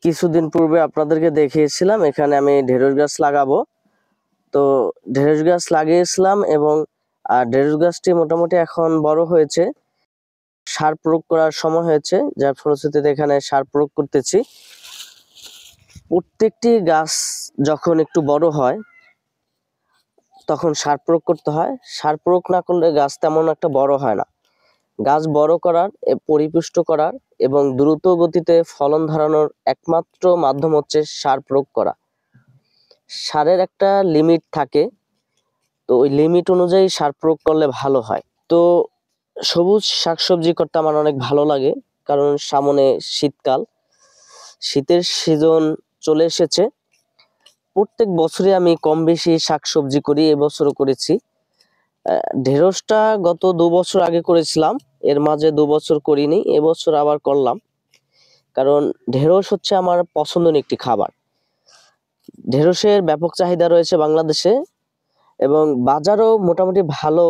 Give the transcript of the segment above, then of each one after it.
কিছুদিন পূর্বে আপনাদেরকে দেখিয়েছিলাম এখানে আমি ঢেঁড়স গাছ লাগাবো। তো ঢেঁড়স গাছ লাগিয়েছিলাম এবং ঢেঁড়স গাছটি মোটামুটি এখন বড় হয়েছে, সার প্রয়োগ করার সময় হয়েছে, যার ফলশ্রুতিতে এখানে সার প্রয়োগ করতেছি। প্রত্যেকটি গাছ যখন একটু বড় হয় তখন সার প্রয়োগ করতে হয়। সার প্রয়োগ না করলে গাছ তেমন একটা বড় হয় না। গাছ বড় করার, পরিপুষ্ট করার এবং দ্রুত গতিতে ফলন ধারণের একমাত্র মাধ্যম হচ্ছে সার প্রয়োগ করা। সারের একটা লিমিট থাকে, তো ওই লিমিট অনুযায়ী সার প্রয়োগ করলে ভালো হয়। তো সবুজ শাকসবজি করতে আমার অনেক ভালো লাগে, কারণ সামনে শীতকাল, শীতের সিজন চলে এসেছে। প্রত্যেক বছরে আমি কম বেশি শাকসবজি করি, এবছরও করেছি। ঢেঁড়সটা গত 2 বছর আগে করেছিলাম, এর মাঝে 2 বছর করিনি, এবছর আবার করলাম। কারণ ঢেঁড়স হচ্ছে আমার পছন্দের একটি খাবার। ঢেঁড়সের ব্যাপক চাহিদা রয়েছে বাংলাদেশে এবং বাজারও মোটামুটি ভালো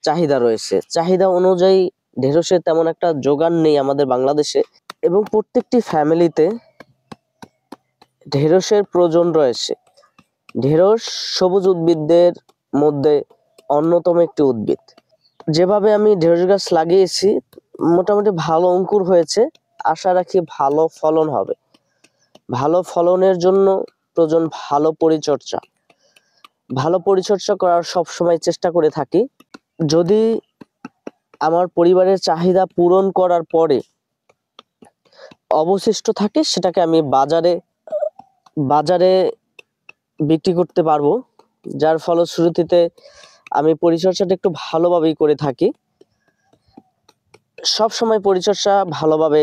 চাহিদা রয়েছে। চাহিদা অনুযায়ী ঢেঁড়সের তেমন একটা যোগান নেই আমাদের বাংলাদেশে, এবং প্রত্যেকটি ফ্যামিলিতে ঢেঁড়সের প্রয়োজন রয়েছে। ঢেঁড়স সবুজ উদ্ভিদদের মধ্যে অন্যতম একটি উদ্ভিদ। যেভাবে আমি ঢেঁড়স গাছ লাগিয়েছি মোটামুটি ভালো অঙ্কুর হয়েছে, আশা রাখি ভালো ফলন হবে। ভালো ফলনের জন্য প্রয়োজন ভালো পরিচর্যা। ভালো পরিচর্যা করার সবসময় চেষ্টা করে থাকি। যদি আমার পরিবারের চাহিদা পূরণ করার পরে অবশিষ্ট থাকে, সেটাকে আমি বাজারে বিক্রি করতে পারবো, যার ফলশ্রুতিতে আমি পরিচর্যাটা একটু ভালোভাবেই করে থাকি। সব সময় পরিচর্যা ভালোভাবে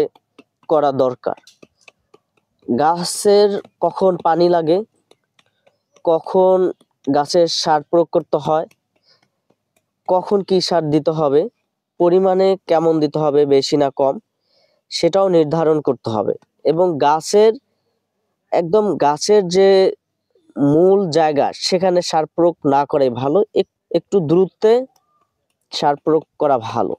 করা দরকার। গাছের কখন পানি লাগে, কখন গাছের সার প্রয়োগ করতে হয়, কখন কি সার দিতে হবে, পরিমাণে কেমন দিতে হবে, বেশি না কম, সেটাও নির্ধারণ করতে হবে। এবং গাছের যে মূল জায়গা, সেখানে সার প্রয়োগ না করে ভালো, একটু দ্রুত সার প্রয়োগ করা ভালো।